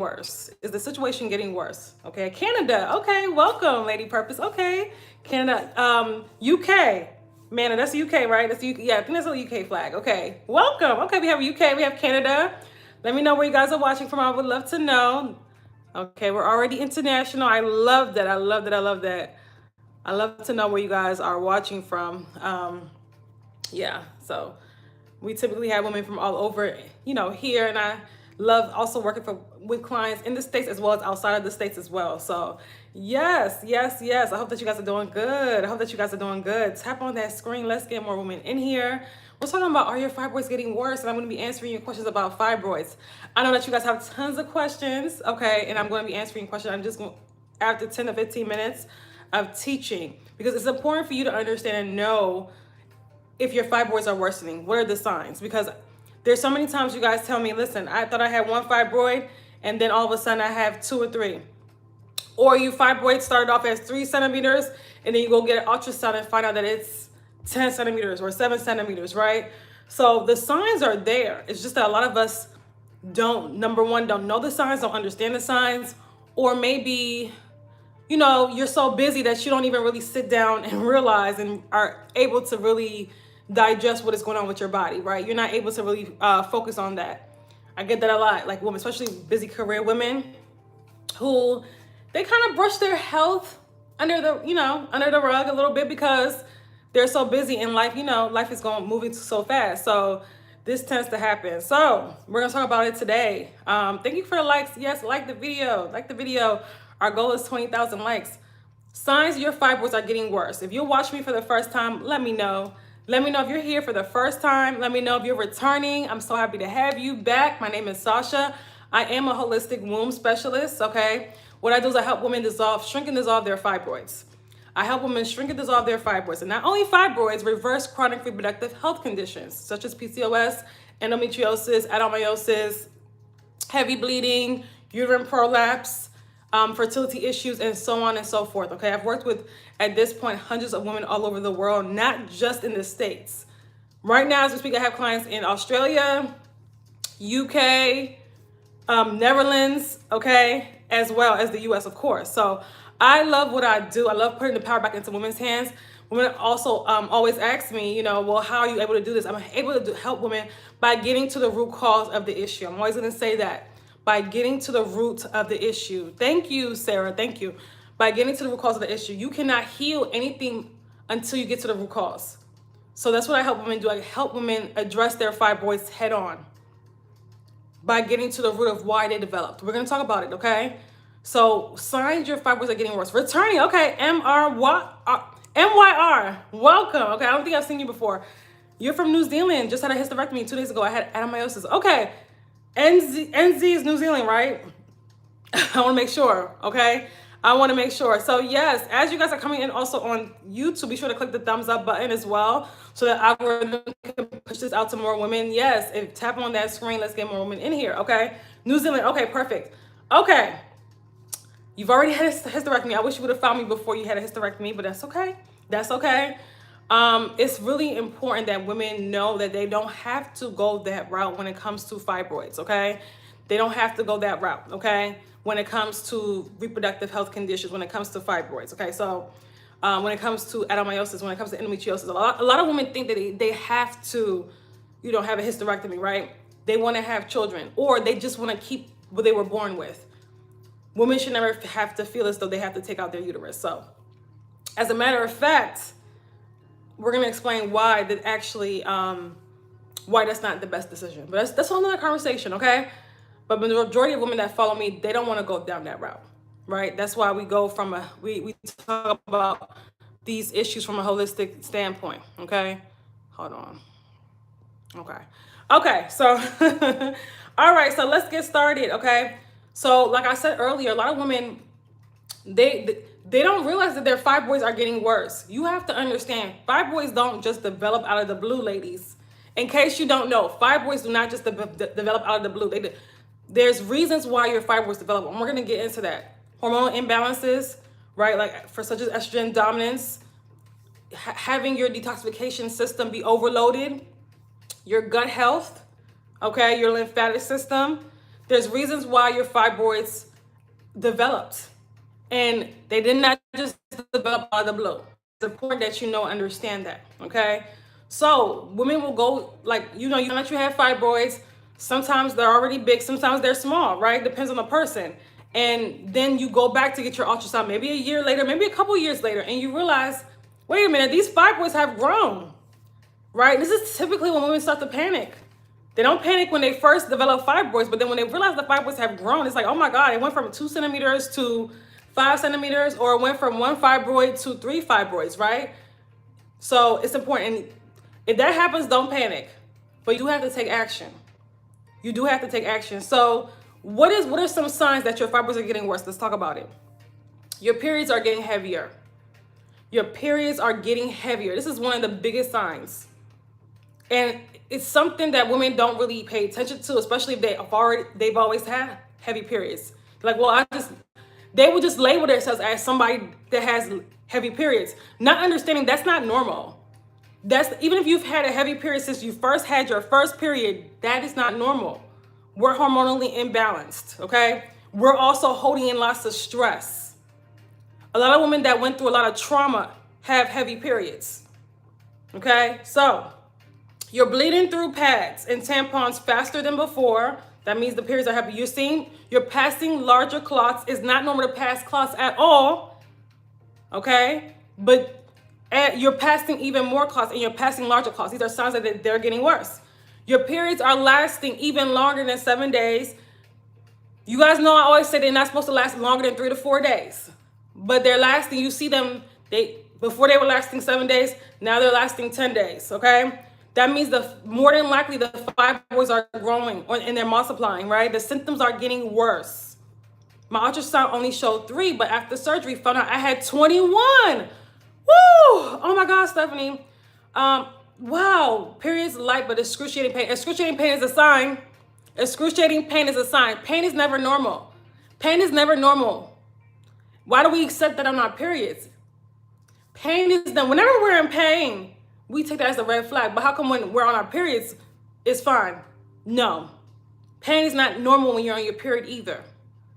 worse? Is the situation getting worse? Okay, Canada. Okay, welcome, Lady Purpose. Okay, Canada. UK. Man, that's UK, right? That's UK. Yeah, I think that's a UK flag. Okay, welcome. Okay, we have UK. We have Canada. Let me know where you guys are watching from. I would love to know. Okay, we're already international. I love that. I love that. I love that. I love to know where you guys are watching from. Yeah, so we typically have women from all over, you know, here, and I love also working with clients in the States as well as outside of the States as well. So yes, yes, yes. I hope that you guys are doing good. I hope that you guys are doing good. Tap on that screen. Let's get more women in here. We're talking about, are your fibroids getting worse? And I'm going to be answering your questions about fibroids. I know that you guys have tons of questions, okay? And I'm going to be answering questions. I'm just going, after 10 to 15 minutes of teaching, because it's important for you to understand and know if your fibroids are worsening. What are the signs? Because there's so many times you guys tell me, listen, I thought I had one fibroid and then all of a sudden I have 2 or 3. Or your fibroid started off as 3 centimeters and then you go get an ultrasound and find out that it's 10 centimeters or 7 centimeters, right? So the signs are there. It's just that a lot of us don't, number one, don't know the signs, don't understand the signs, or maybe, you know, you're so busy that you don't even really sit down and realize and are able to really digest what is going on with your body, right? You're not able to really focus on that. I get that a lot, like women, especially busy career women, who they kind of brush their health under the, you know, under the rug a little bit because they're so busy in life. You know, life is moving so fast. So this tends to happen. So we're gonna talk about it today. Thank you for the likes. Yes, like the video, like the video. Our goal is 20,000 likes. Signs your fibroids are getting worse. If you're watching me for the first time, let me know. Let me know if you're here for the first time. Let me know if you're returning. I'm so happy to have you back. My name is Sasha. I am a holistic womb specialist, okay? What I do is I help women shrink and dissolve their fibroids. I help women shrink and dissolve their fibroids. And not only fibroids, reverse chronic reproductive health conditions, such as PCOS, endometriosis, adenomyosis, heavy bleeding, uterine prolapse, fertility issues, and so on and so forth. Okay, I've worked with, at this point, hundreds of women all over the world, not just in the States. Right now, as we speak, I have clients in Australia, UK, Netherlands, okay, as well as the US, of course. So I love what I do. I love putting the power back into women's hands. Women also always ask me, you know, well, how are you able to do this? I'm able to help women by getting to the root cause of the issue. I'm always going to say that. By getting to the root of the issue. Thank you, Sarah. Thank you. By getting to the root cause of the issue. You cannot heal anything until you get to the root cause. So that's what I help women do. I help women address their fibroids head on by getting to the root of why they developed. We're going to talk about it, okay? So signs your fibroids are getting worse. Returning, okay, MYR, welcome. Okay, I don't think I've seen you before. You're from New Zealand. Just had a hysterectomy 2 days ago. I had adenomyosis. Okay. NZ is New Zealand, right? I want to make sure, okay? I want to make sure. So yes, as you guys are coming in also on YouTube, be sure to click the thumbs up button as well so that algorithm can push this out to more women. Yes, and tap on that screen. Let's get more women in here, okay? New Zealand, okay, perfect. Okay, you've already had a hysterectomy. I wish you would have found me before you had a hysterectomy, but that's okay. That's okay. It's really important that women know that they don't have to go that route when it comes to fibroids, okay? They don't have to go that route, okay? When it comes to reproductive health conditions, when it comes to fibroids, okay? So when it comes to adenomyosis, when it comes to endometriosis, a lot of women think that they have to, you know, have a hysterectomy, right? They want to have children, or they just want to keep what they were born with. Women should never have to feel as though they have to take out their uterus. So as a matter of fact, we're going to explain why that actually, why that's not the best decision. But that's another conversation, okay? But the majority of women that follow me, they don't want to go down that route, right? That's why we go from we talk about these issues from a holistic standpoint, okay? Hold on. Okay, so, all right, so let's get started, okay? So like I said earlier, a lot of women, they don't realize that their fibroids are getting worse. You have to understand, fibroids don't just develop out of the blue, ladies. In case you don't know, fibroids do not just develop out of the blue. There's reasons why your fibroids develop, and we're gonna get into that. Hormonal imbalances, right? Like for such as estrogen dominance, having your detoxification system be overloaded, your gut health, okay, your lymphatic system, There's reasons why your fibroids developed, and they did not just develop out of the blue. It's important that you know and understand that, okay? So women will go, like, you know that you have fibroids. Sometimes they're already big, sometimes they're small, right? Depends on the person. And then you go back to get your ultrasound maybe a year later, maybe a couple years later, and you realize, wait a minute, these fibroids have grown, right? This is typically when women start to panic. They don't panic when they first develop fibroids, but then when they realize the fibroids have grown, it's like, oh my God, it went from 2 centimeters to 5 centimeters, or it went from 1 fibroid to 3 fibroids, right? So it's important. And if that happens, don't panic, but you do have to take action. You do have to take action. So what are some signs that your fibroids are getting worse? Let's talk about it. Your periods are getting heavier. Your periods are getting heavier. This is one of the biggest signs. And it's something that women don't really pay attention to, especially if they've always had heavy periods. Like, well, they will just label themselves as somebody that has heavy periods, not understanding that's not normal. Even if you've had a heavy period since you first had your first period, that is not normal. We're hormonally imbalanced, okay? We're also holding in lots of stress. A lot of women that went through a lot of trauma have heavy periods, okay? So you're bleeding through pads and tampons faster than before. That means the periods are heavy. You're passing larger clots. It's not normal to pass clots at all, okay? But you're passing even more clots, and you're passing larger clots. These are signs that they're getting worse. Your periods are lasting even longer than 7 days. You guys know I always say they're not supposed to last longer than 3 to 4 days, but they're lasting. You see them, before they were lasting 7 days, now they're lasting 10 days, okay? That means more than likely the fibroids are growing and they're multiplying, right? The symptoms are getting worse. My ultrasound only showed 3, but after surgery, found out I had 21. Woo! Oh my God, Stephanie. Wow. Periods light, but excruciating pain. Excruciating pain is a sign. Excruciating pain is a sign. Pain is never normal. Pain is never normal. Why do we accept that on our periods? Pain is done. Whenever we're in pain, we take that as a red flag. But how come when we're on our periods, it's fine? No. Pain is not normal when you're on your period either.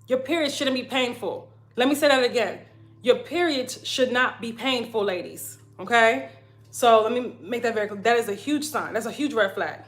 Your periods shouldn't be painful. Let me say that again. Your periods should not be painful, ladies, okay? So let me make that very clear. That is a huge sign. That's a huge red flag.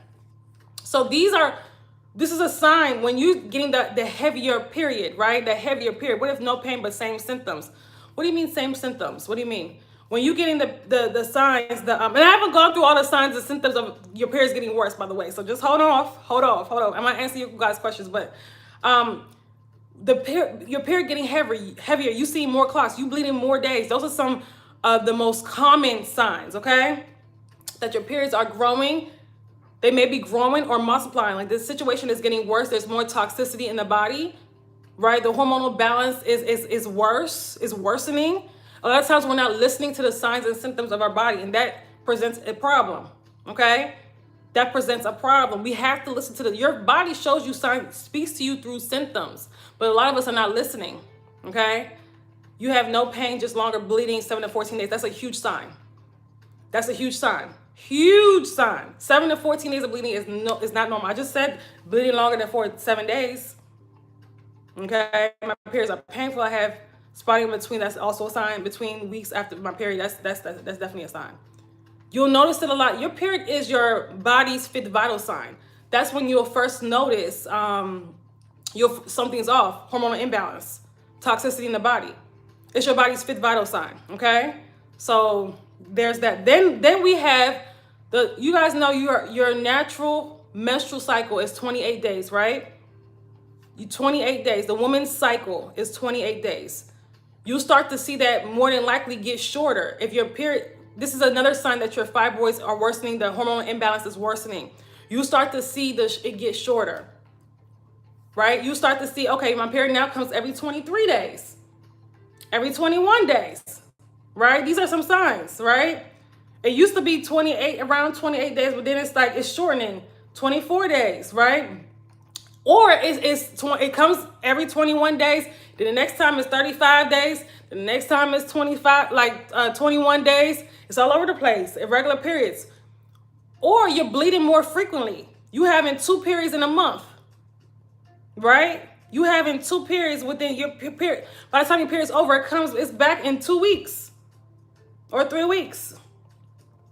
So this is a sign when you're getting the heavier period, right? The heavier period. What if no pain but same symptoms? What do you mean same symptoms? What do you mean? When you're getting the signs, and I haven't gone through all the signs and symptoms of your periods getting worse, by the way. So just hold off. I might answer you guys' questions, but your period getting heavier, you see more clots, you bleeding more days. Those are some of the most common signs, okay? That your periods are growing. They may be growing or multiplying. Like, this situation is getting worse. There's more toxicity in the body, right? The hormonal balance is worsening. A lot of times we're not listening to the signs and symptoms of our body, and that presents a problem, okay? That presents a problem. We have to listen to your body shows you signs, speaks to you through symptoms, but a lot of us are not listening, okay? You have no pain, just longer bleeding, 7 to 14 days. That's a huge sign. That's a huge sign. Huge sign. 7 to 14 days of bleeding is not normal. I just said bleeding longer than 7 days, okay? My periods are painful. I have spotting in between, that's also a sign. Between weeks after my period, that's definitely a sign. You'll notice it a lot. Your period is your body's fifth vital sign. That's when you'll first notice something's off, hormonal imbalance, toxicity in the body. It's your body's fifth vital sign, okay? So there's that. Then we have you guys know your natural menstrual cycle is 28 days, right? 28 days. The woman's cycle is 28 days. You start to see that more than likely get shorter. If your period, this is another sign that your fibroids are worsening, the hormonal imbalance is worsening. You start to see it get shorter, right? You start to see, okay, my period now comes every 23 days, every 21 days, right? These are some signs, right? It used to be around 28 days, but then it's shortening, 24 days, right? Or it comes every 21 days. Then the next time it's 35 days. The next time it's 21 days. It's all over the place, irregular periods. Or you're bleeding more frequently. You having 2 periods in a month. right? You having 2 periods within your period. By the time your period's over, it's back in 2 weeks or 3 weeks,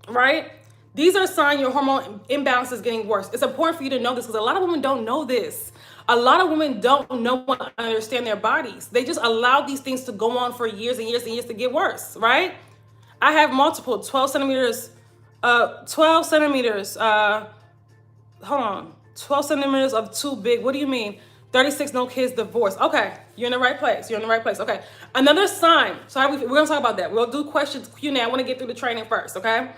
right? These are signs your hormone imbalance is getting worse. It's important for you to know this because a lot of women don't know this. A lot of women don't know and understand their bodies. They just allow these things to go on for years and years and years to get worse, right? I have multiple 12 centimeters, 12 centimeters, hold on, 12 centimeters of too big. What do you mean? 36, no kids, divorce. Okay, you're in the right place. You're in the right place. Okay, another sign. So we're gonna talk about that. We'll do questions, Q&A. I want to get through the training first. Okay.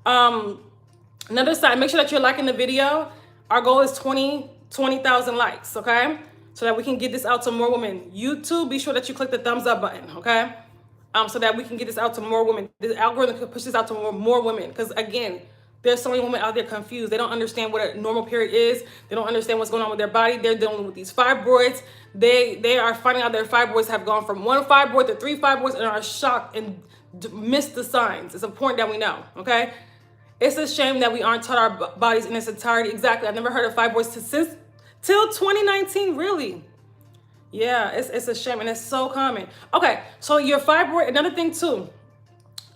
Another sign. Make sure that you're liking the video. Our goal is 20,000 likes. Okay, so that we can get this out to more women. YouTube, be sure that you click the thumbs up button. Okay, so that we can get this out to more women. The algorithm can push this out to more women. Because again, there's so many women out there confused. They don't understand what a normal period is. They don't understand what's going on with their body. They're dealing with these fibroids. They are finding out their fibroids have gone from 1 fibroid to 3 fibroids and are shocked and miss the signs. It's important that we know, okay? It's a shame that we aren't taught our bodies in its entirety. Exactly. I've never heard of fibroids till 2019, really. Yeah, it's a shame and it's so common. Okay, so your fibroid, another thing too.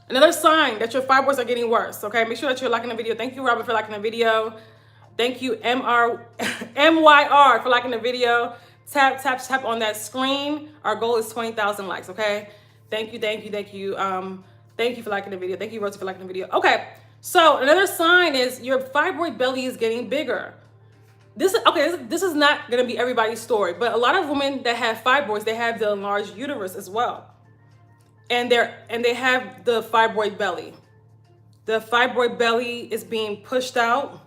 Another sign that your fibroids are getting worse, okay? Make sure that you're liking the video. Thank you, Robin, for liking the video. Thank you, MYR, for liking the video. Tap, tap, tap on that screen. Our goal is 20,000 likes, okay? Thank you, thank you, thank you. Thank you for liking the video. Thank you, Rosie, for liking the video. Okay, so another sign is your fibroid belly is getting bigger. This is not gonna be everybody's story, but a lot of women that have fibroids, they have the enlarged uterus as well. And they have the fibroid belly. The fibroid belly is being pushed out.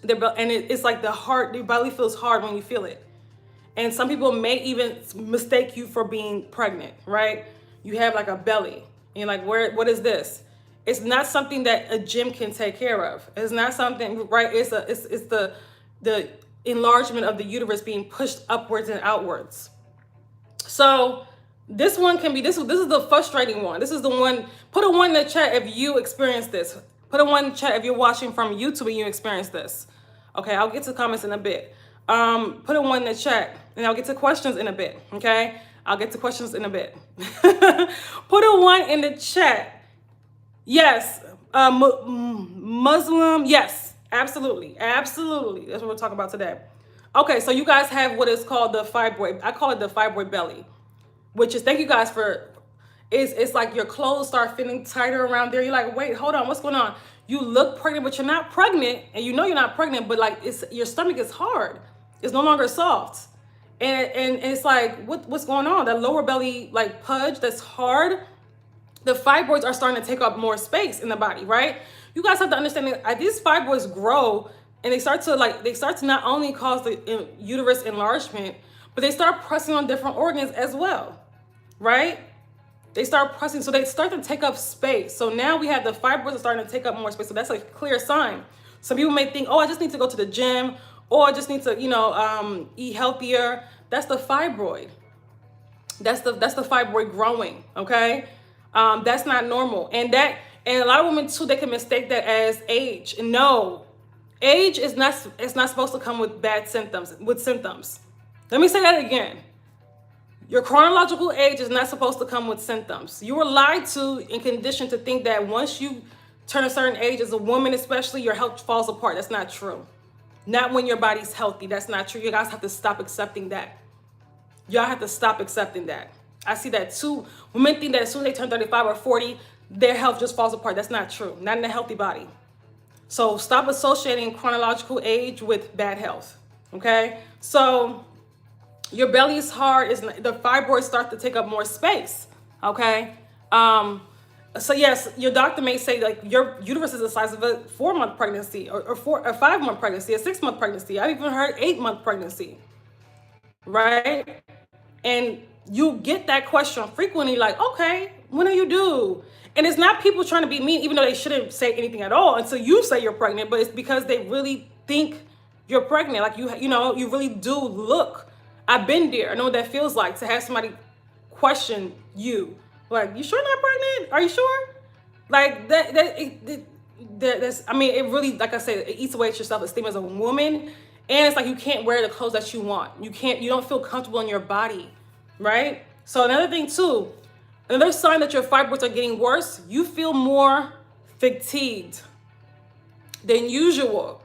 It's like the belly feels hard when you feel it. And some people may even mistake you for being pregnant, right? You have like a belly. And you're like, what is this? It's not something that a gym can take care of. It's not something, right? It's the enlargement of the uterus being pushed upwards and outwards. So this one can be, this is the frustrating one. This is the one, put a 1 in the chat if you experience this. Put a 1 in the chat if you're watching from YouTube and you experience this. Okay, I'll get to comments in a bit. Put a 1 in the chat and I'll get to questions in a bit, okay? I'll get to questions in a bit. Put a 1 in the chat. Yes, Muslim, yes, absolutely, absolutely. That's what we're talking about today. Okay, so you guys have what is called the fibroid. I call it the fibroid belly. Which is, thank you guys for, it's like your clothes start fitting tighter around there. You're like, wait, hold on, what's going on? You look pregnant, but you're not pregnant, and you know you're not pregnant, but like your stomach is hard. It's no longer soft. And it's like, what's going on? That lower belly like pudge that's hard, the fibroids are starting to take up more space in the body, right? You guys have to understand that these fibroids grow and they start to not only cause the uterus enlargement, but they start pressing on different organs as well. Right? They start pressing, so they start to take up space. So now we have the fibroids starting to take up more space. So that's a clear sign. Some people may think, oh, I just need to go to the gym, or I just need to, eat healthier. That's the fibroid. That's the fibroid growing. Okay, that's not normal. And a lot of women too, they can mistake that as age. No, age is not. It's not supposed to come with bad symptoms. Let me say that again. Your chronological age is not supposed to come with symptoms. You were lied to and conditioned to think that once you turn a certain age, as a woman especially, your health falls apart. That's not true. Not when your body's healthy. That's not true. You guys have to stop accepting that. Y'all have to stop accepting that. I see that too. Women think that as soon as they turn 35 or 40, their health just falls apart. That's not true. Not in a healthy body. So stop associating chronological age with bad health. Okay? So your belly is hard, the fibroids start to take up more space, okay? So yes, your doctor may say like your uterus is the size of a 4-month pregnancy or a 5-month pregnancy, a 6-month pregnancy. I've even heard 8-month pregnancy, right? And you get that question frequently like, okay, when are you due? And it's not people trying to be mean, even though they shouldn't say anything at all until you say you're pregnant, but it's because they really think you're pregnant. Like you really do look. I've been there. I know what that feels like to have somebody question you. Like, you sure not pregnant? Are you sure? Like that's, I mean, it really, like I said, it eats away at your self-esteem as a woman. And it's like you can't wear the clothes that you want. You don't feel comfortable in your body, right? So another thing too, another sign that your fibroids are getting worse, you feel more fatigued than usual,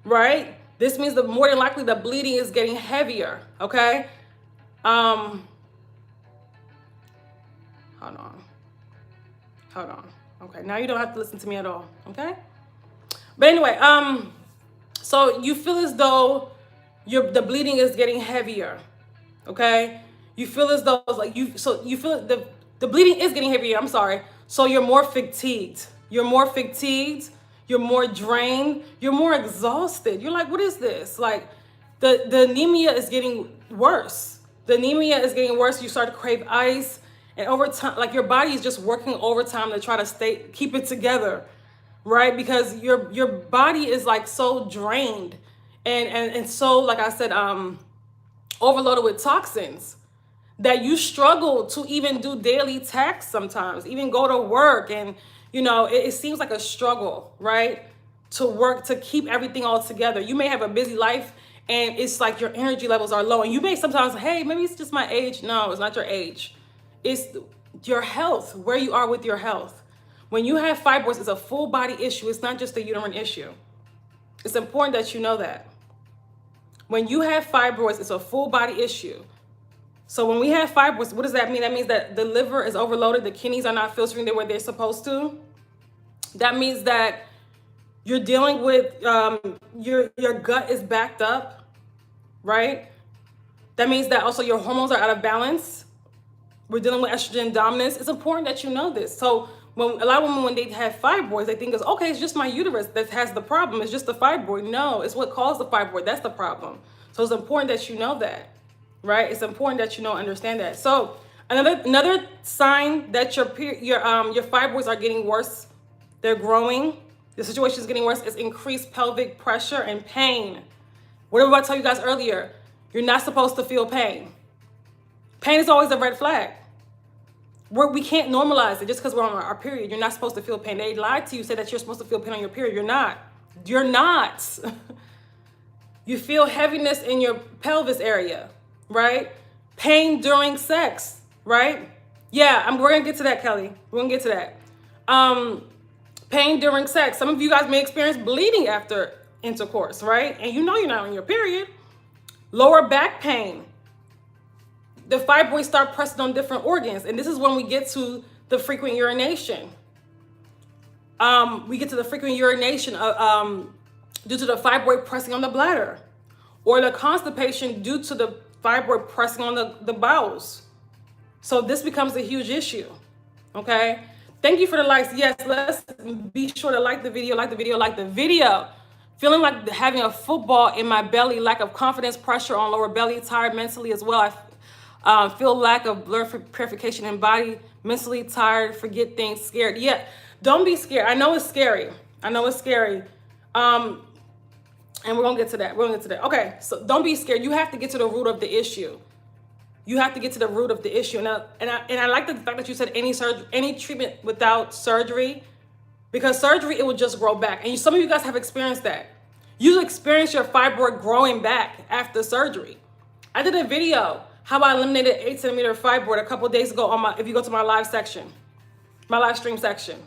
right? This means that more than likely the bleeding is getting heavier, okay? Hold on. Okay, now you don't have to listen to me at all, okay? But anyway, so you feel as though the bleeding is getting heavier, okay? You feel as though you feel the bleeding is getting heavier, I'm sorry. So you're more fatigued. You're more drained, you're more exhausted. You're like, what is this? Like the anemia is getting worse. You start to crave ice, and over time, like your body is just working overtime to try to keep it together, right? Because your body is like so drained and so, like I said, overloaded with toxins that you struggle to even do daily tasks sometimes, even go to work. And it seems like a struggle, right? To work, to keep everything all together. You may have a busy life and it's like your energy levels are low, and you may sometimes, hey, maybe it's just my age. No, it's not your age. It's your health, where you are with your health. When you have fibroids, it's a full body issue. It's not just a uterine issue. It's important that you know that. When you have fibroids, it's a full body issue. So when we have fibroids, what does that mean? That means that the liver is overloaded, the kidneys are not filtering the way they're supposed to. That means that you're dealing with, your gut is backed up, right? That means that also your hormones are out of balance. We're dealing with estrogen dominance. It's important that you know this. So when a lot of women, when they have fibroids, they think it's just my uterus that has the problem. It's just the fibroid. No, it's what caused the fibroid. That's the problem. So it's important that you know that. Right? It's important that you understand that. So another sign that your fibroids are getting worse, they're growing, the situation is getting worse, is increased pelvic pressure and pain. What did I tell you guys earlier? You're not supposed to feel pain. Pain is always a red flag. We can't normalize it just because we're on our period. You're not supposed to feel pain. They lied to you, said that you're supposed to feel pain on your period. You're not. You're not. You feel heaviness in your pelvis area. Right? Pain during sex, right? Yeah, we're gonna get to that, Kelly. We're gonna get to that. Pain during sex. Some of you guys may experience bleeding after intercourse, right? And you're not on your period. Lower back pain. The fibroids start pressing on different organs, and this is when we get to the frequent urination. We get to the frequent urination due to the fibroid pressing on the bladder, or the constipation due to the fibroid pressing on the bowels. So this becomes a huge issue, okay? Thank you for the likes. Yes, let's be sure to like the video. Feeling like having a football in my belly, lack of confidence, pressure on lower belly, tired mentally as well. I feel lack of blood purification in body, mentally tired, forget things, scared. Yeah, don't be scared. I know it's scary. And we're gonna get to that. Okay, so don't be scared. You have to get to the root of the issue. And I like the fact that you said any treatment without surgery, because surgery, it will just grow back. And some of you guys have experienced that. You experience your fibroid growing back after surgery. I did a video how I eliminated 8-centimeter fibroid a couple of days ago if you go to my live stream section.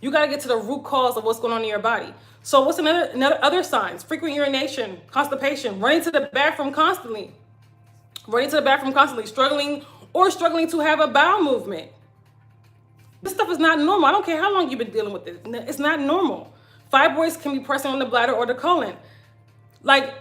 You got to get to the root cause of what's going on in your body. So what's other signs? Frequent urination, constipation, running to the bathroom constantly, struggling to have a bowel movement. This stuff is not normal. I don't care how long you've been dealing with it. It's not normal. Fibroids can be pressing on the bladder or the colon.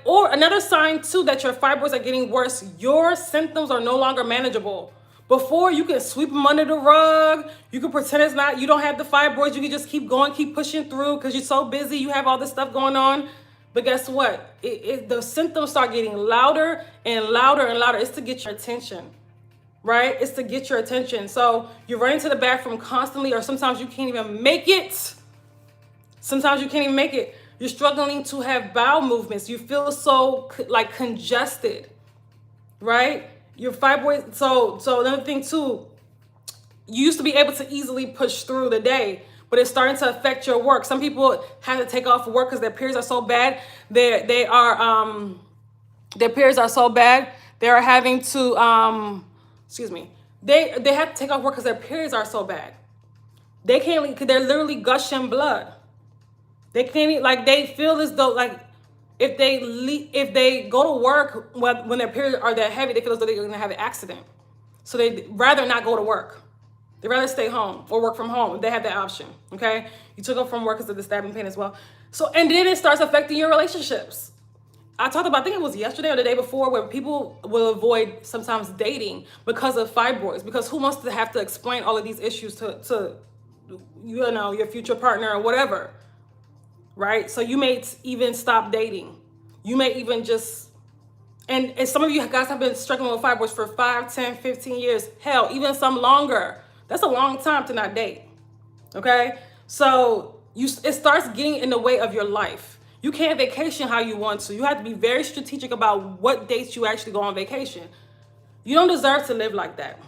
Or another sign too that your fibroids are getting worse, your symptoms are no longer manageable. Before, you could sweep them under the rug. You could pretend you don't have the fibroids. You could just keep going, keep pushing through because you're so busy. You have all this stuff going on. But guess what? The symptoms start getting louder and louder and louder. It's to get your attention, right? It's to get your attention. So you're running to the bathroom constantly, or sometimes you can't even make it. You're struggling to have bowel movements. You feel so congested, right? Your fibroids. So another thing too, you used to be able to easily push through the day, but it's starting to affect your work. Some people have to take off work because their periods are so bad. Their periods are so bad. They are having to they have to take off work because their periods are so bad. They can't, they're literally gushing blood. They can't, like, they feel as though, like, if they go to work when their periods are that heavy, they feel as though they're going to have an accident. So they'd rather not go to work. They'd rather stay home or work from home if they have that option, okay? You took off from work because of the stabbing pain as well. So, and then it starts affecting your relationships. I talked about, I think it was yesterday or the day before, where people will avoid sometimes dating because of fibroids, because who wants to have to explain all of these issues to you know, your future partner or whatever, right? So you may even stop dating. You may even just, and some of you guys have been struggling with fibroids for 5, 10, 15 years, hell, even some longer. That's a long time to not date, okay? So it starts getting in the way of your life. You can't vacation how you want to. You have to be very strategic about what dates you actually go on vacation. You don't deserve to live like that.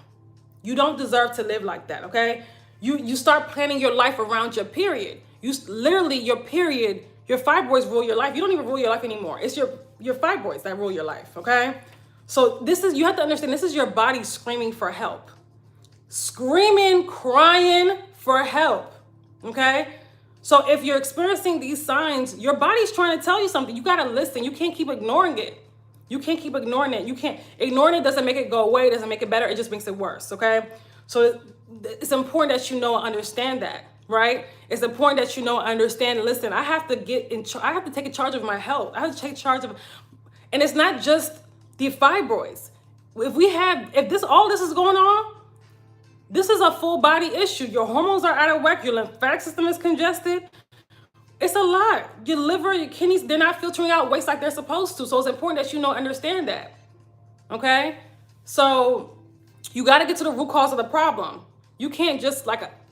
You don't deserve to live like that, okay? You start planning your life around your period. Literally, your period, your fibroids rule your life. You don't even rule your life anymore. It's your fibroids that rule your life, okay? So you have to understand, this is your body screaming for help. Screaming, crying for help, okay? So if you're experiencing these signs, your body's trying to tell you something. You got to listen. You can't keep ignoring it. You can't keep ignoring it. Ignoring it doesn't make it go away. It doesn't make it better. It just makes it worse, okay? So it's important that you know and understand that, right? It's important that you know and understand, listen, I have to I have to take charge of my health. I have to take charge of, and it's not just the fibroids. If all this is going on, this is a full body issue. Your hormones are out of whack. Your lymphatic system is congested. It's a lot. Your liver, your kidneys, they're not filtering out waste like they're supposed to. So it's important that you know and understand that, okay? So you got to get to the root cause of the problem. You can't just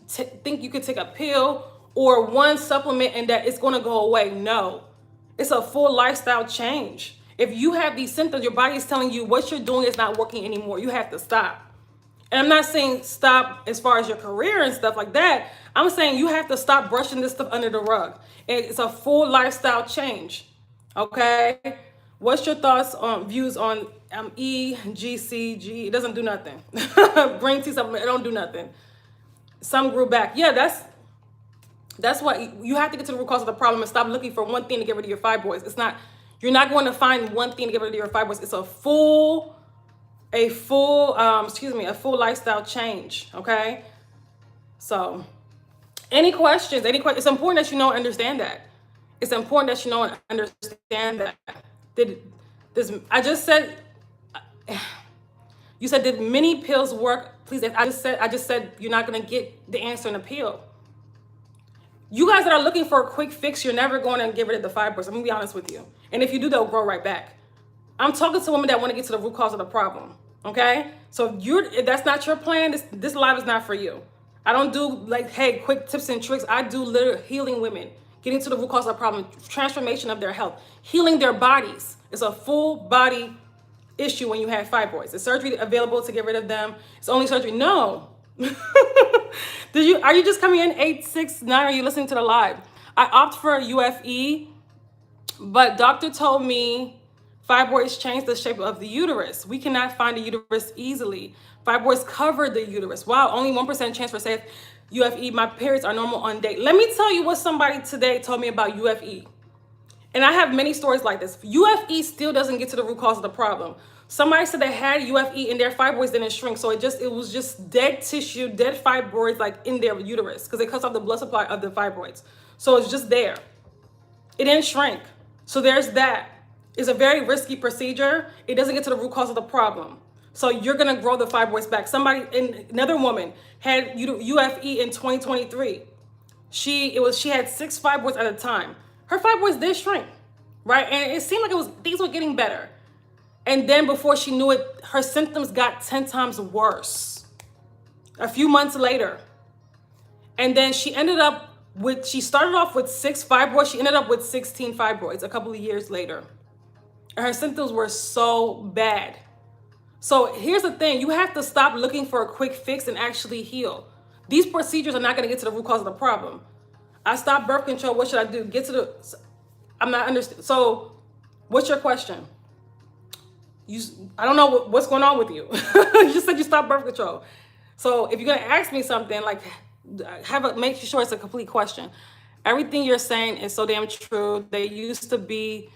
think you could take a pill or one supplement and that it's going to go away. No, it's a full lifestyle change. If you have these symptoms, your body is telling you what you're doing is not working anymore. You have to stop. And I'm not saying stop as far as your career and stuff like that. I'm saying you have to stop brushing this stuff under the rug. It's a full lifestyle change, okay? What's your thoughts on views on 𝐸𝐺𝐶𝐺? It doesn't do nothing. Green tea supplement, it don't do nothing. Some grew back. Yeah, that's why you have to get to the root cause of the problem and stop looking for one thing to get rid of your fibroids. You're not going to find one thing to get rid of your fibroids. It's a full lifestyle change, okay? So any questions? It's important that you know and understand that. It's important that you know and understand that. You said, did many pills work? Please, I just said you're not going to get the answer in a pill. You guys that are looking for a quick fix, you're never going to get rid of the fibroids. I'm going to be honest with you. And if you do, they'll grow right back. I'm talking to women that want to get to the root cause of the problem, okay? So if that's not your plan, this live is not for you. I don't do quick tips and tricks. I do literal healing women, getting to the root cause of the problem, transformation of their health, healing their bodies. It's a full body issue when you have fibroids. Is surgery available to get rid of them? It's only surgery. No. Are you just coming in 869? Are you listening to the live? I opt for UFE, but doctor told me fibroids change the shape of the uterus. We cannot find the uterus easily. Fibroids cover the uterus. Wow, only 1% chance for safe UFE. My periods are normal on date. Let me tell you what somebody today told me about UFE. And I have many stories like this. UFE still doesn't get to the root cause of the problem. Somebody said they had UFE and their fibroids didn't shrink. So it was just dead tissue, dead fibroids in their uterus because it cuts off the blood supply of the fibroids. So it's just there. It didn't shrink. So there's that. It's a very risky procedure. It doesn't get to the root cause of the problem. So you're going to grow the fibroids back. Another woman had UFE in 2023. She had 6 fibroids at a time. Her fibroids did shrink, right? And it seemed like things were getting better. And then before she knew it, her symptoms got 10 times worse a few months later. And then she started off with 6 fibroids. She ended up with 16 fibroids a couple of years later. And her symptoms were so bad. So here's the thing. You have to stop looking for a quick fix and actually heal. These procedures are not going to get to the root cause of the problem. I stopped birth control. What should I do? Get to the... I'm not understanding. So what's your question? I don't know what's going on with you. You just said you stopped birth control. So if you're going to ask me something, like, make sure it's a complete question. Everything you're saying is so damn true. That used to be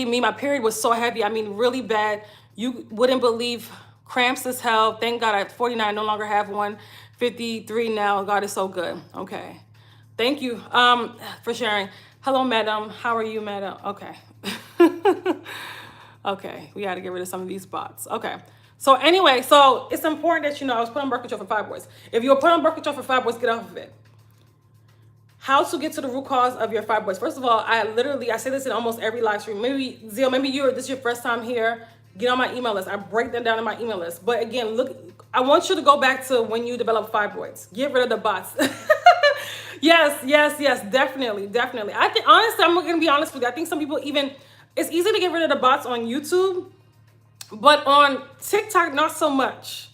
me. My period was so heavy. I mean, really bad. You wouldn't believe, cramps as hell. Thank God at 49, I no longer have one. 53 now. God is so good. Okay. Thank you for sharing. Hello, madam. How are you, madam? Okay. Okay. We got to get rid of some of these bots. Okay. So anyway, so it's important that you know I was put on birth control for fibroids. If you were put on birth control for fibroids, get off of it. How to get to the root cause of your fibroids. First of all, I say this in almost every live stream. Maybe Zio, maybe this is your first time here. Get on my email list. I break them down in my email list. But again, look, I want you to go back to when you develop fibroids. Get rid of the bots. Yes, definitely. I think, honestly, I'm going to be honest with you. I think some people it's easy to get rid of the bots on YouTube, but on TikTok, not so much.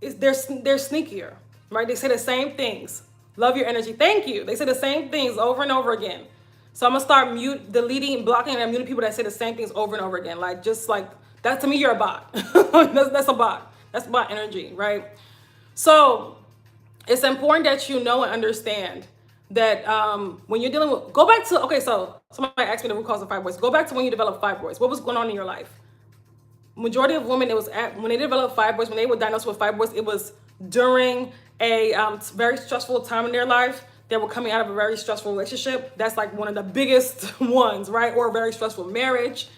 They're sneakier, right? They say the same things. Love your energy. Thank you. They say the same things over and over again. So I'm going to start deleting, blocking, and muting people that say the same things over and over again. Like, just like, that to me, you're a bot. That's a bot. That's bot energy, right? So it's important that you know and understand that when you're dealing with, go back to, okay, so somebody asked me the root cause of fibroids. Go back to when you developed fibroids. What was going on in your life? Majority of women, when they developed fibroids, when they were diagnosed with fibroids, it was during a very stressful time in their life. They were coming out of a very stressful relationship. That's like one of the biggest ones, right? Or a very stressful marriage.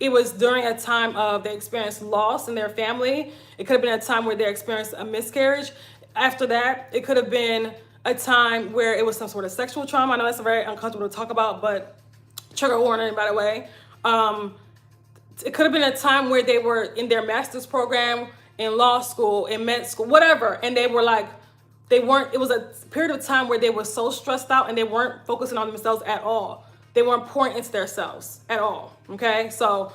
It was during a time of they experienced loss in their family. It could have been a time where they experienced a miscarriage. After that, it could have been a time where it was some sort of sexual trauma. I know that's very uncomfortable to talk about, but trigger warning, by the way. It could have been a time where they were in their master's program, in law school, in med school, whatever. And they were like, it was a period of time where they were so stressed out and they weren't focusing on themselves at all. They weren't pouring into themselves at all, okay? So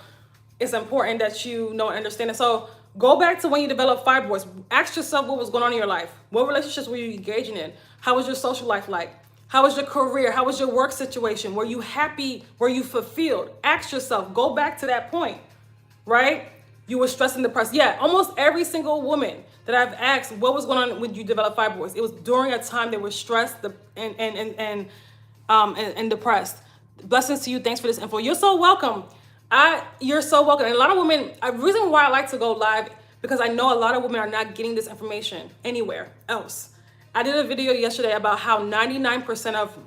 it's important that you know and understand it. So go back to when you developed fibroids. Ask yourself what was going on in your life. What relationships were you engaging in? How was your social life like? How was your career? How was your work situation? Were you happy? Were you fulfilled? Ask yourself, go back to that point, right? You were stressed and depressed. Yeah, almost every single woman that I've asked what was going on when you developed fibroids, it was during a time they were stressed and depressed. Blessings to you. Thanks for this info. You're so welcome. You're so welcome. And a lot of women, a reason why I like to go live, because I know a lot of women are not getting this information anywhere else. I did a video yesterday about how 99% of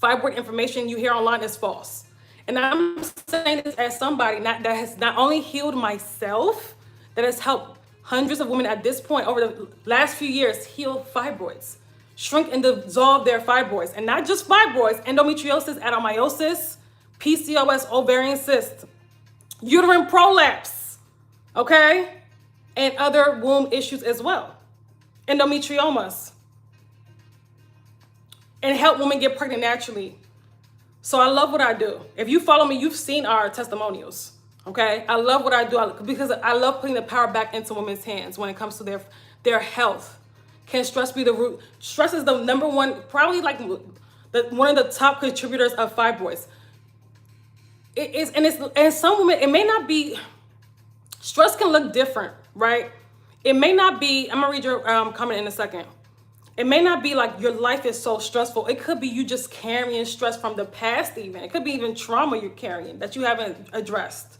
fibroid information you hear online is false. And I'm saying this as somebody that has not only healed myself, that has helped hundreds of women at this point over the last few years heal fibroids, shrink and dissolve their fibroids. And not just fibroids, endometriosis, adenomyosis, PCOS, ovarian cysts, uterine prolapse, okay? And other womb issues as well, endometriomas, and help women get pregnant naturally. So I love what I do. If you follow me, you've seen our testimonials, okay? I love what I do because I love putting the power back into women's hands when it comes to their health. Can stress be the root? Stress is the number one, probably like one of the top contributors of fibroids. It is, and some women, it may not be, stress can look different, right? It may not be, I'm gonna read your comment in a second. It may not be like your life is so stressful. It could be you just carrying stress from the past even. It could be even trauma you're carrying that you haven't addressed.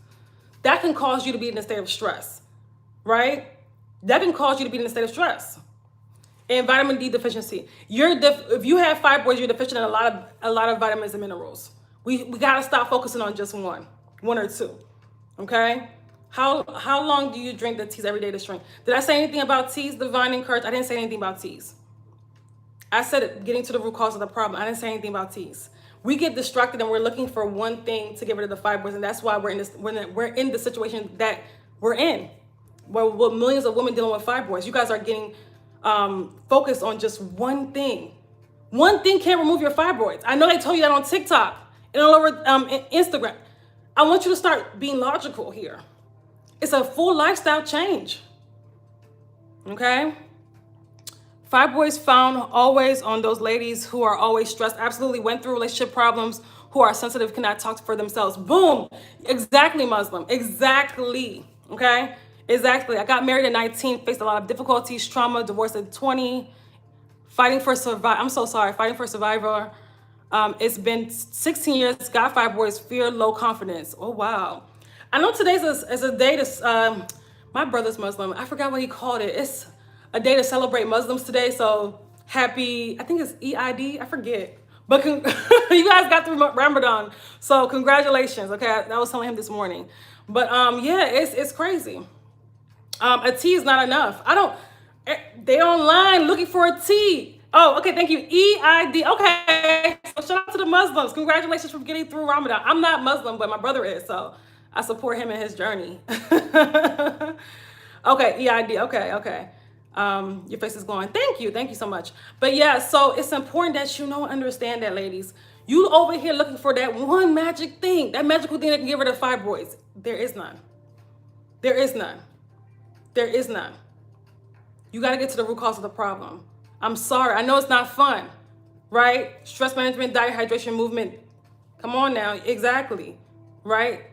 That can cause you to be in a state of stress, right? That can cause you to be in a state of stress. And vitamin D deficiency. If you have fibroids, you're deficient in a lot of vitamins and minerals. We gotta stop focusing on just one or two, okay? How long do you drink the teas every day to shrink? Did I say anything about teas, divine and courage? I didn't say anything about teas. I said it, getting to the root cause of the problem. I didn't say anything about teas. We get distracted and we're looking for one thing to get rid of the fibroids, and that's why we're in the situation that we're in, where millions of women dealing with fibroids. You guys are getting focused on just one thing. One thing can't remove your fibroids. I know they told you that on TikTok and all over Instagram. I want you to start being logical here. It's a full lifestyle change. Okay? Fibroids found always on those ladies who are always stressed, absolutely went through relationship problems, who are sensitive, cannot talk for themselves. Boom. Exactly, Muslim. Exactly. Okay? Exactly. I got married at 19, faced a lot of difficulties, trauma, divorced at 20, fighting for survival. I'm so sorry. Fighting for survivor. It's been 16 years, got fibroids, fear, low confidence. Oh, wow. I know today's is a day to, my brother's Muslim. I forgot what he called it. It's a day to celebrate Muslims today. So happy, I think it's EID, I forget. But you guys got through Ramadan. So congratulations. Okay, I was telling him this morning. But yeah, it's crazy. A T is not enough. They online looking for a T. Oh, okay, thank you. EID. Okay, so shout out to the Muslims. Congratulations for getting through Ramadan. I'm not Muslim, but my brother is, so I support him in his journey. Okay, EID. Okay. Your face is glowing. Thank you so much. But yeah, so it's important that you know and understand that, ladies. You over here looking for that one magic thing, that magical thing that can get rid of fibroids. There is none. There is none. There is none. You got to get to the root cause of the problem. I'm sorry. I know it's not fun, right? Stress management, diet, hydration, movement. Come on now. Exactly. Right?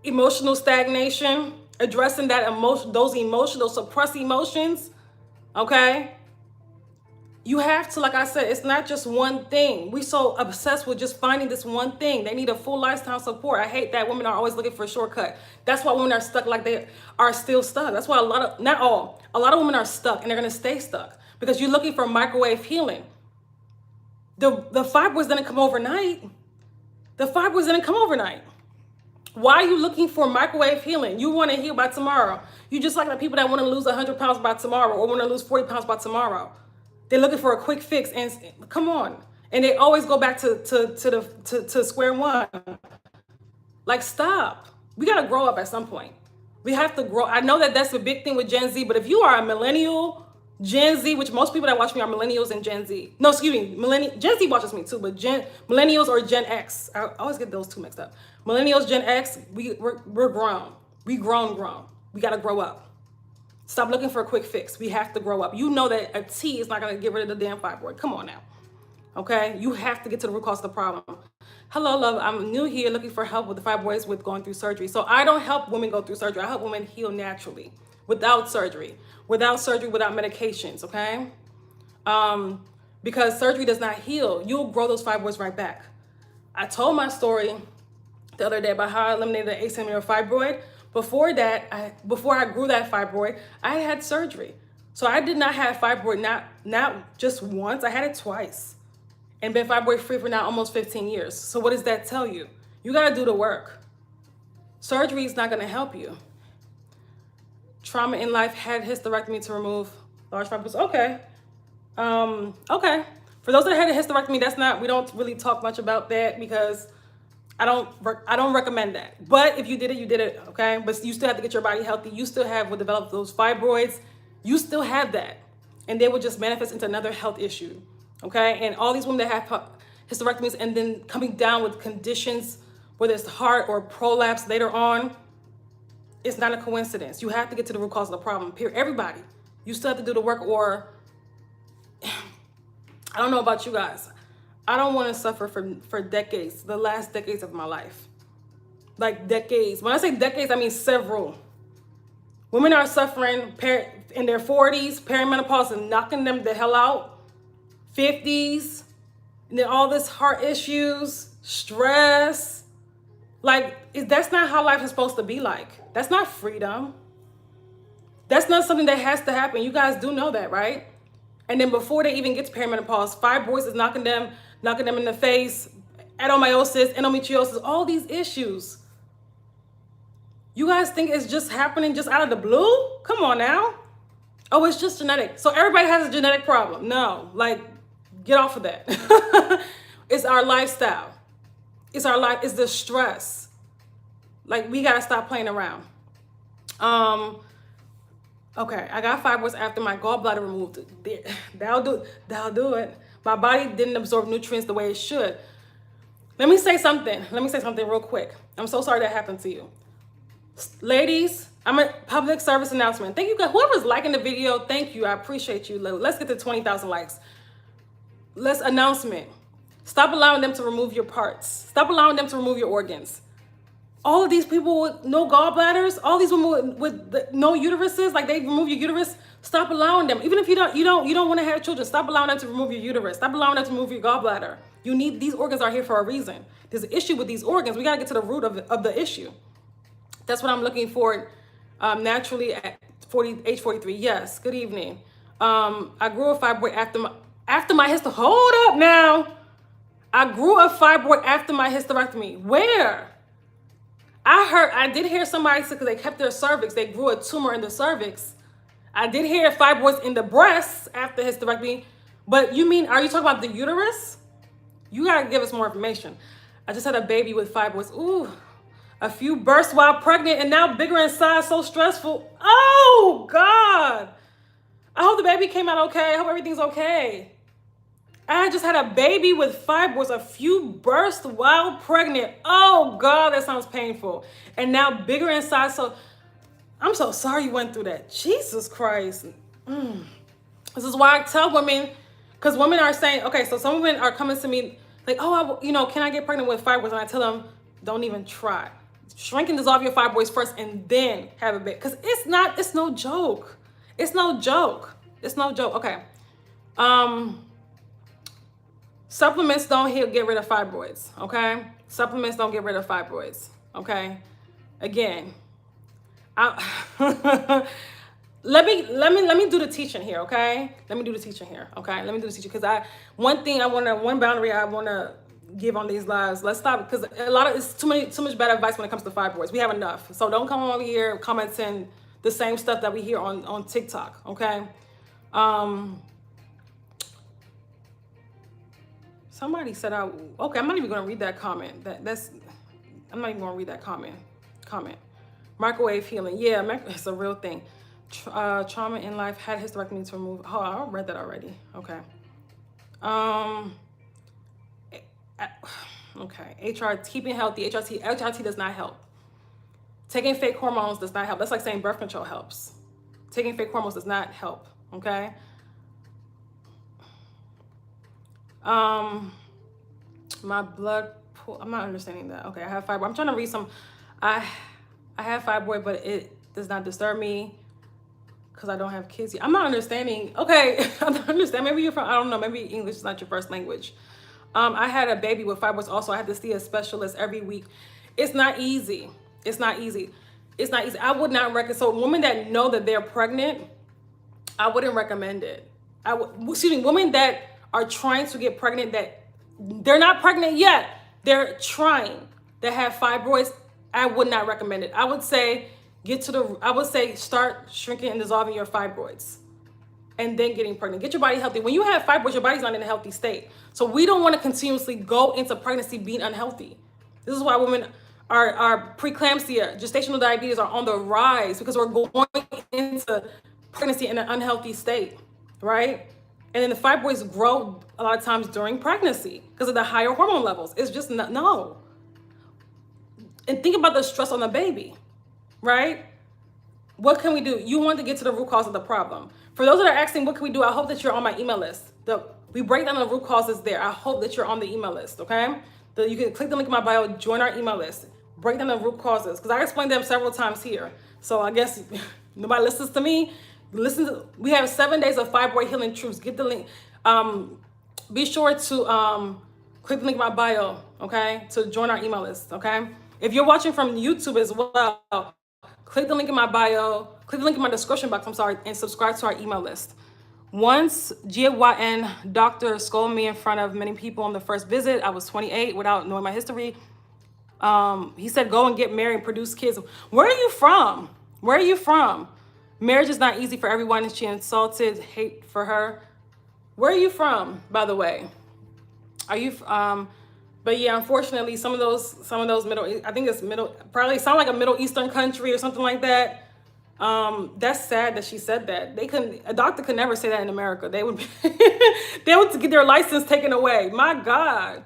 Emotional stagnation, addressing that emotion, those suppressed emotions. Okay? You have to, like I said, it's not just one thing. We so obsessed with just finding this one thing. They need a full lifestyle support. I hate that women are always looking for a shortcut. That's why women are stuck like they are still stuck. That's why a lot of women are stuck, and they're going to stay stuck because you're looking for microwave healing. The fibroids didn't come overnight. The fibroids didn't come overnight. Why are you looking for microwave healing? You want to heal by tomorrow. You just like the people that want to lose 100 pounds by tomorrow or want to lose 40 pounds by tomorrow. They're looking for a quick fix, and come on. And they always go back to square one. Like, stop. We got to grow up at some point. We have to grow. I know that that's a big thing with Gen Z, but if you are a millennial, Gen Z, which most people that watch me are millennials and Gen Z. No, excuse me, Gen Z watches me too, but millennials or Gen X. I always get those two mixed up. Millennials, Gen X, we're grown. We grown. We got to grow up. Stop looking for a quick fix. We have to grow up. You know that a T is not going to get rid of the damn fibroid. Come on now. Okay? You have to get to the root cause of the problem. Hello, love. I'm new here looking for help with the fibroids with going through surgery. So I don't help women go through surgery. I help women heal naturally without surgery, without medications, okay? Because surgery does not heal. You'll grow those fibroids right back. I told my story the other day about how I eliminated the 8 centimeter fibroid. Before I grew that fibroid, I had surgery. So I did not have fibroid, not just once, I had it twice. And been fibroid free for now almost 15 years. So what does that tell you? You gotta do the work. Surgery is not gonna help you. Trauma in life, had hysterectomy to remove large fibroids. Okay. Okay. For those that had a hysterectomy, we don't really talk much about that because I don't recommend that. But if you did it, okay? But you still have to get your body healthy. You still will develop those fibroids. You still have that. And they will just manifest into another health issue, okay? And all these women that have hysterectomies and then coming down with conditions, whether it's heart or prolapse later on, it's not a coincidence. You have to get to the root cause of the problem, period. Everybody. You still have to do the work, or I don't know about you guys. I don't want to suffer for decades, the last decades of my life. Like decades. When I say decades, I mean several. Women are suffering in their 40s, perimenopause and knocking them the hell out. 50s, and then all this heart issues, stress. Like, that's not how life is supposed to be like. That's not freedom. That's not something that has to happen. You guys do know that, right? And then before they even get to perimenopause, fibroids is knocking them in the face, adenomyosis, endometriosis, all these issues. You guys think it's just happening just out of the blue? Come on now. Oh, it's just genetic. So everybody has a genetic problem. No, like, get off of that. It's our lifestyle. It's our life. It's the stress. Like, we got to stop playing around. Okay, I got fibroids after my gallbladder removed. That'll do it. My body didn't absorb nutrients the way it should. Let me say something real quick. I'm so sorry that happened to you. Ladies, I'm a public service announcement. Thank you guys. Whoever's liking the video, thank you. I appreciate you. Let's get to 20,000 likes. Let's announcement. Stop allowing them to remove your parts. Stop allowing them to remove your organs. All of these people with no gallbladders, all these women with no uteruses, like they remove your uterus. Stop allowing them. Even if you don't want to have children, stop allowing them to remove your uterus. Stop allowing them to remove your gallbladder. You need, these organs are here for a reason. There's an issue with these organs. We got to get to the root of the issue. That's what I'm looking for naturally at age 43. Yes, good evening. I grew a fibroid after my hysterectomy. Hold up now. I grew a fibroid after my hysterectomy. Where? I did hear somebody say because they kept their cervix, they grew a tumor in the cervix. I did hear fibroids in the breasts after hysterectomy. But you mean, are you talking about the uterus? You gotta give us more information. I just had a baby with fibroids. Ooh. A few bursts while pregnant and now bigger in size, so stressful. Oh, God. I hope the baby came out okay. I hope everything's okay. I just had a baby with fibroids, a few bursts while pregnant. Oh, God, that sounds painful. And now bigger in size, so I'm so sorry you went through that. Jesus Christ. This is why I tell women, because women are saying, okay, so some women are coming to me like, oh, can I get pregnant with fibroids? And I tell them, don't even try. Shrink and dissolve your fibroids first and then have a baby. Because it's no joke. It's no joke. It's no joke. Okay. Supplements don't get rid of fibroids. Okay. Supplements don't get rid of fibroids. Okay. Again, let me do the teaching here. Okay. Let me do the teaching here. Okay. Let me do the teaching because one boundary I want to give on these lives. Let's stop because it's too much bad advice when it comes to fibroids. We have enough. So don't come over here commenting the same stuff that we hear on TikTok. Okay. Somebody said okay, I'm not even going to read that comment. I'm not even going to read that comment. Microwave healing. Yeah, it's a real thing. Trauma in life, had hysterectomy to remove. Oh, I read that already. Okay. Okay, keeping healthy, HRT does not help. Taking fake hormones does not help. That's like saying birth control helps. Taking fake hormones does not help, okay? My blood pool, I'm not understanding that. Okay, I have fibroid. I'm trying to read some. I have fibroid, but it does not disturb me because I don't have kids yet. I'm not understanding. Okay, I don't understand. Maybe you're from, I don't know, maybe English is not your first language. I had a baby with fibroids also. I had to see a specialist every week. It's not easy. It's not easy. I would not recommend. So women that know that they're pregnant, I wouldn't recommend it. Women that are trying to get pregnant that they're not pregnant yet, they're trying, that have fibroids, I would not recommend it. I would say start shrinking and dissolving your fibroids and then getting pregnant. Get your body healthy. When you have fibroids, your body's not in a healthy state. So we don't want to continuously go into pregnancy being unhealthy. This is why women are preeclampsia, gestational diabetes are on the rise because we're going into pregnancy in an unhealthy state, right? And then the fibroids grow a lot of times during pregnancy because of the higher hormone levels. It's just no. And think about the stress on the baby, right? What can we do? You want to get to the root cause of the problem. For those that are asking, what can we do? I hope that you're on my email list. We break down the root causes there. I hope that you're on the email list, okay? You can click the link in my bio, join our email list, break down the root causes, because I explained them several times here. So I guess nobody listens to me. We have 7 days of fibroid healing truths. Get the link. Be sure to click the link in my bio, okay, to join our email list, okay? If you're watching from YouTube as well, click the link in my bio, click the link in my description box, and subscribe to our email list. Once GYN doctor scolded me in front of many people on the first visit. I was 28 without knowing my history. He said, go and get married and produce kids. Where are you from? Where are you from? Marriage is not easy for everyone, and she insulted hate for her. Where are you from, by the way? Are you, but yeah, unfortunately, some of those probably sound like a Middle Eastern country or something like that. That's sad that she said that. A doctor could never say that in America. They would get their license taken away. My God.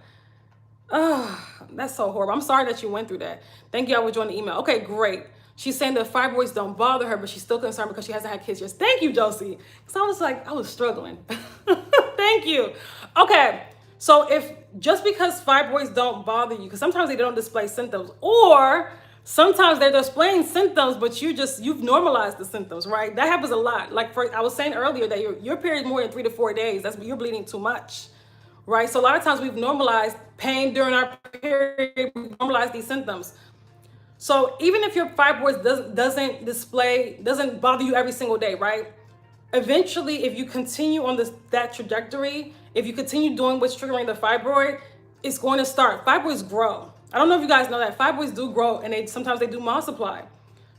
That's so horrible. I'm sorry that you went through that. Thank you all for joining the email. Okay, great. She's saying that fibroids don't bother her, but she's still concerned because she hasn't had kids yet. Thank you, Josie. Because I was struggling. Thank you. Okay. So just because fibroids don't bother you, because sometimes they don't display symptoms, or sometimes they're displaying symptoms, but you've normalized the symptoms, right? That happens a lot. Like I was saying earlier that your period is more than 3 to 4 days. You're bleeding too much, right? So a lot of times we've normalized pain during our period. We've normalized these symptoms. So even if your fibroids doesn't bother you every single day, right? Eventually, if you continue on that trajectory, if you continue doing what's triggering the fibroid, it's going to start. Fibroids grow. I don't know if you guys know that fibroids do grow, and sometimes they do multiply.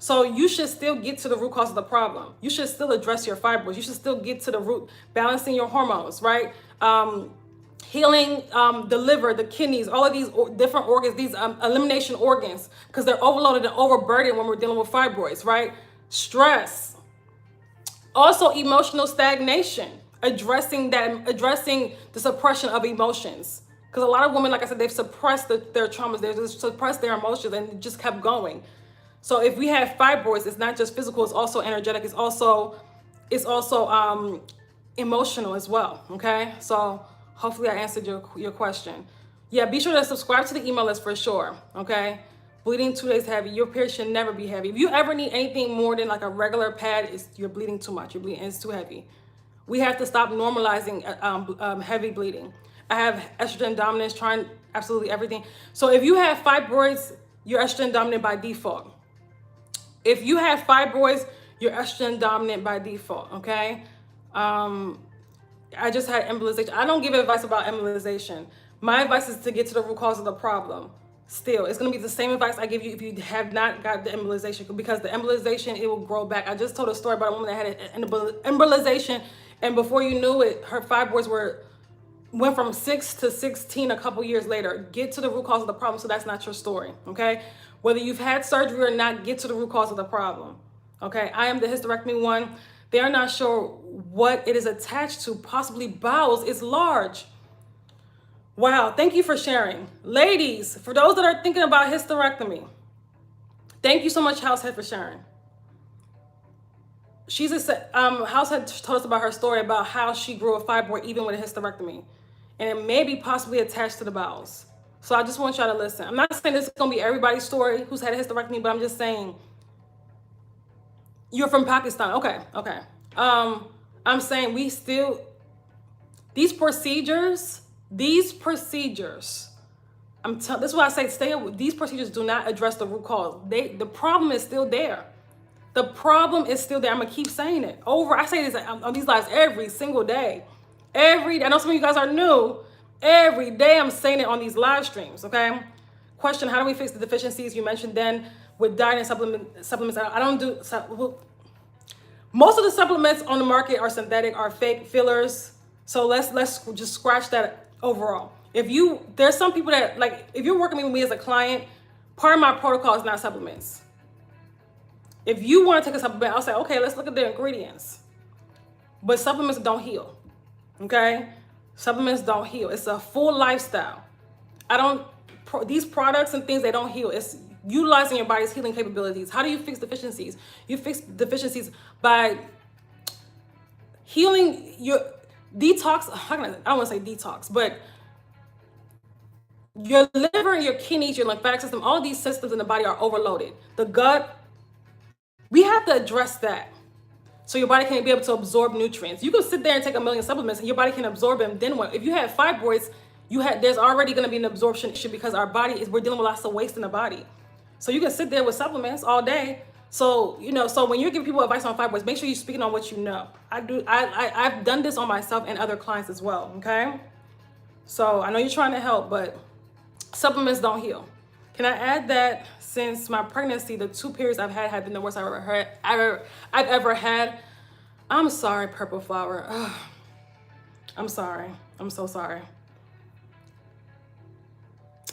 So you should still get to the root cause of the problem. You should still address your fibroids. You should still get to the root, balancing your hormones, right? Healing the liver, the kidneys, all of these different organs, these elimination organs, because they're overloaded and overburdened when we're dealing with fibroids, right? Stress. Also, emotional stagnation, addressing the suppression of emotions. Because a lot of women, like I said, they've suppressed their traumas, they've suppressed their emotions, and it just kept going. So if we have fibroids, it's not just physical, it's also energetic, it's also emotional as well, okay? So hopefully I answered your question. Yeah, be sure to subscribe to the email list for sure, okay? Bleeding 2 days heavy. Your period should never be heavy. If you ever need anything more than like a regular pad, you're bleeding too much. It's too heavy. We have to stop normalizing heavy bleeding. I have estrogen dominance, trying absolutely everything. So if you have fibroids, you're estrogen dominant by default. If you have fibroids, you're estrogen dominant by default, okay? I just had embolization. I don't give advice about embolization. My advice is to get to the root cause of the problem. Still, it's going to be the same advice I give you if you have not got the embolization, because the embolization, it will grow back. I just told a story about a woman that had an embolization, and before you knew it, her fibroids went from 6 to 16 a couple years later. Get to the root cause of the problem, so that's not your story, okay? Whether you've had surgery or not, get to the root cause of the problem, okay? I am the hysterectomy one. They are not sure what it is attached to, possibly bowels. It's large. Wow, thank you for sharing. Ladies, for those that are thinking about hysterectomy, thank you so much, Househead, for sharing. Househead told us about her story about how she grew a fibroid even with a hysterectomy, and it may be possibly attached to the bowels. So I just want y'all to listen. I'm not saying this is going to be everybody's story who's had a hysterectomy, but I'm just saying, you're from Pakistan. Okay. I'm saying these procedures, this is why I say these procedures do not address the root cause. The problem is still there. The problem is still there. I'm gonna keep saying it over. I say this on these lives every single day. I know some of you guys are new. Every day I'm saying it on these live streams, okay? Question, how do we fix the deficiencies you mentioned then with diet and supplements? I don't do, most of the supplements on the market are synthetic, are fake fillers. So let's just scratch that overall. There's some people that, like, if you're working with me as a client, part of my protocol is not supplements. If you want to take a supplement, I'll say, okay, let's look at the ingredients. But supplements don't heal, okay? Supplements don't heal. It's a full lifestyle. These products and things, they don't heal. It's utilizing your body's healing capabilities. How do you fix deficiencies? You fix deficiencies by healing your detox. I don't want to say detox, but your liver and your kidneys, your lymphatic system, all these systems in the body are overloaded. The gut, we have to address that so your body can be able to absorb nutrients. You can sit there and take 1 million supplements and your body can absorb them. Then what? If you have fibroids, there's already going to be an absorption issue because we're dealing with lots of waste in the body. So you can sit there with supplements all day. So, so when you're giving people advice on fibroids, make sure you're speaking on what you know. I've done this on myself and other clients as well, okay? So I know you're trying to help, but supplements don't heal. Can I add that since my pregnancy, the 2 periods I've had have been the worst I've ever had? I'm sorry, Purple Flower. Ugh. I'm sorry. I'm so sorry.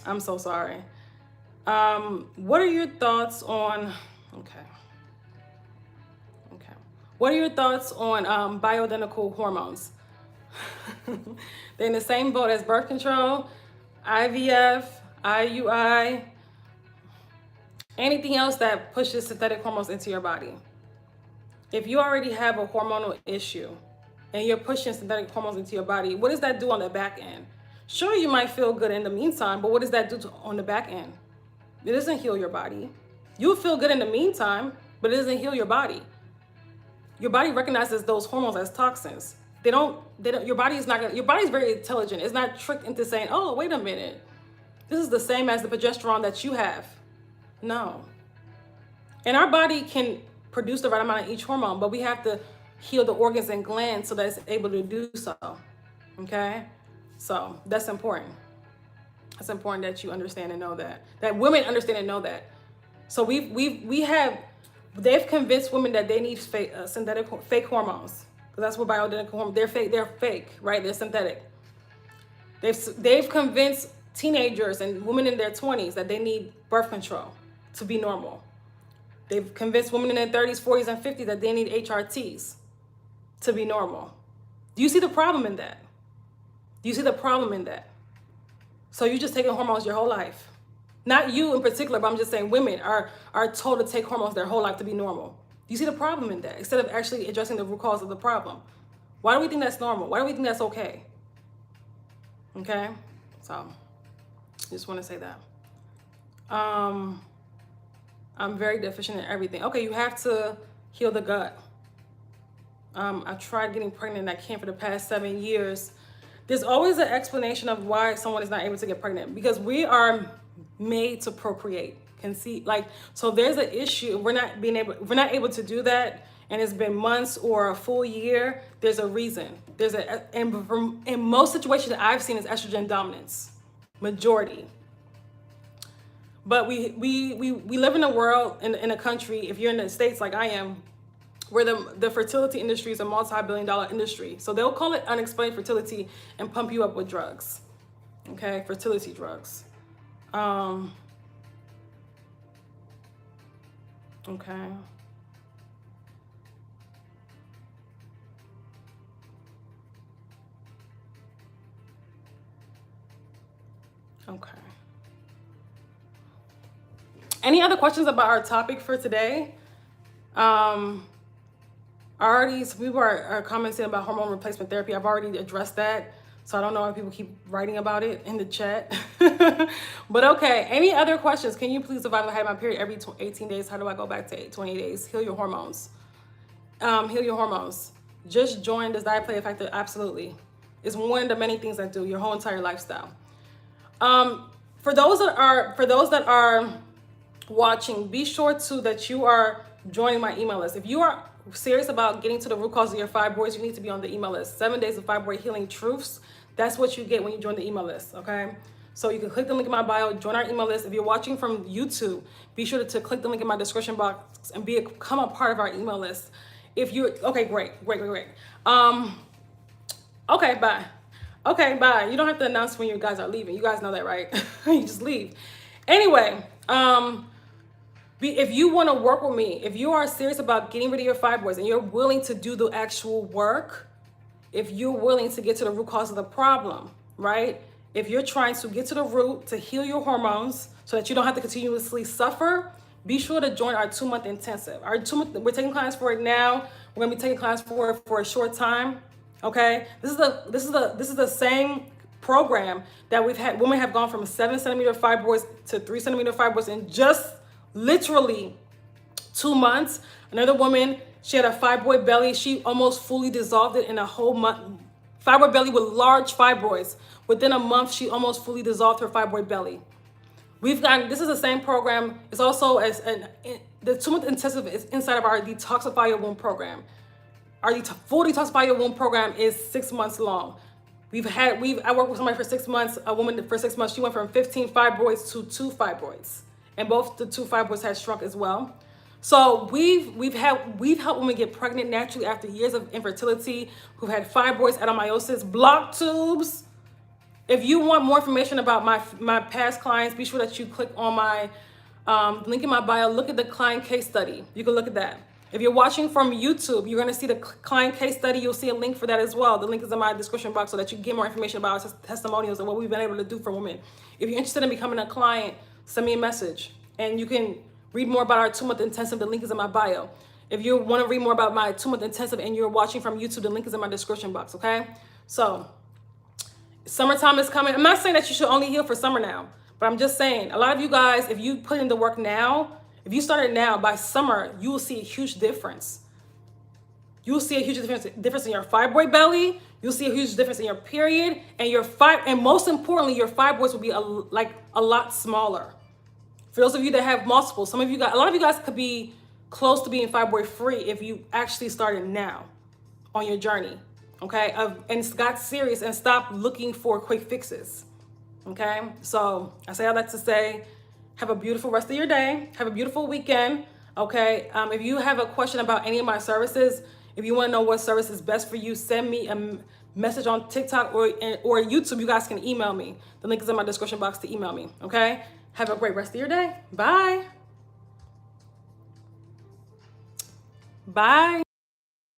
I'm so sorry. What are your thoughts on, okay. What are your thoughts on bioidentical hormones? They're in the same boat as birth control, IVF, IUI. Anything else that pushes synthetic hormones into your body. If you already have a hormonal issue and you're pushing synthetic hormones into your body, what does that do on the back end? Sure, you might feel good in the meantime, but what does that do on the back end? It doesn't heal your body. You'll feel good in the meantime, but it doesn't heal your body. Your body recognizes those hormones as toxins. Your body is very intelligent. It's not tricked into saying, oh, wait a minute. This is the same as the progesterone that you have. No. And our body can produce the right amount of each hormone, but we have to heal the organs and glands so that it's able to do so. Okay? So that's important. It's important that you understand and know that women understand and know that. So they've convinced women that they need fake hormones, because that's what bioidentical hormones. They're fake, right? They're synthetic. They've convinced teenagers and women in their 20s that they need birth control to be normal. They've convinced women in their 30s, 40s, and 50s that they need HRTs to be normal. Do you see the problem in that? Do you see the problem in that? So you're just taking hormones your whole life. Not you in particular, but I'm just saying women are told to take hormones their whole life to be normal. Do you see the problem in that? Instead of actually addressing the root cause of the problem. Why do we think that's normal? Why do we think that's okay? Okay? So, just want to say that. I'm very deficient in everything. Okay, you have to heal the gut. I tried getting pregnant and I can't for the past 7 years. There's always an explanation of why someone is not able to get pregnant, because we are made to procreate, conceive. So there's an issue. We're not able to do that, and it's been months or a full year. There's a reason. In most situations that I've seen is estrogen dominance, majority. But we live in a world, in a country, if you're in the States like I am, where the fertility industry is a multi-billion-dollar industry. So they'll call it unexplained fertility and pump you up with drugs. Okay, fertility drugs. Okay. Okay. Any other questions about our topic for today? Some people are commenting about hormone replacement therapy. I've already addressed that, so I don't know why people keep writing about it in the chat. But okay, any other questions? Can you please advise if I have my period every 18 days? How do I go back to 20 days? Heal your hormones. Heal your hormones. Just join. Does diet play a factor? Absolutely. It's one of the many things I do, your whole entire lifestyle. For those that are watching, be sure too that you are joining my email list. If you are serious about getting to the root cause of your fibroids, you need to be on the email list. 7 days of fibroid healing truths. That's what you get when you join the email list, okay? So you can click the link in my bio, join our email list. If you're watching from YouTube, be sure to click the link in my description box and become a part of our email list. If you, okay, great. Okay, bye. Okay, bye. You don't have to announce when you guys are leaving. You guys know that, right? You just leave. Anyway, if you want to work with me, if you are serious about getting rid of your fibroids and you're willing to do the actual work, if you're willing to get to the root cause of the problem, right? If you're trying to get to the root to heal your hormones so that you don't have to continuously suffer, be sure to join our 2-month intensive. We're taking clients for it now. We're gonna be taking clients for it for a short time. Okay, this is the same program that we've had. Women have gone from 7 centimeter fibroids to 3 centimeter fibroids in just literally 2 months. Another woman, she had a fibroid belly. She almost fully dissolved it in a whole month. Fibroid belly with large fibroids. Within a month, she almost fully dissolved her fibroid belly. This is the same program. It's also the 2-month intensive is inside of our Detoxify Your Womb program. Our full Detoxify Your Womb program is 6 months long. I worked with somebody for 6 months, a woman for 6 months. She went from 15 fibroids to 2 fibroids. And both the 2 fibroids had shrunk as well. So we've helped women get pregnant naturally after years of infertility, who've had fibroids, adenomyosis, blocked tubes. If you want more information about my past clients, be sure that you click on my link in my bio. Look at the client case study. You can look at that. If you're watching from YouTube, you're going to see the client case study. You'll see a link for that as well. The link is in my description box so that you can get more information about our testimonials and what we've been able to do for women. If you're interested in becoming a client, send me a message. And read more about our 2-month intensive, the link is in my bio. If you want to read more about my 2-month intensive and you're watching from YouTube, the link is in my description box, okay? So summertime is coming. I'm not saying that you should only heal for summer now, but I'm just saying a lot of you guys, if you put in the work now, if you start it now, by summer, you will see a huge difference. You'll see a huge difference in your fibroid belly. You'll see a huge difference in your period, and and most importantly, your fibroids will be a lot smaller. For those of you that have multiple, a lot of you guys could be close to being fibroid free if you actually started now on your journey, okay? And got serious and stopped looking for quick fixes, okay? So I say all that to say, have a beautiful rest of your day. Have a beautiful weekend, okay? If you have a question about any of my services, if you want to know what service is best for you, send me a message on TikTok or YouTube. You guys can email me. The link is in my description box to email me, okay? Have a great rest of your day. Bye. Bye.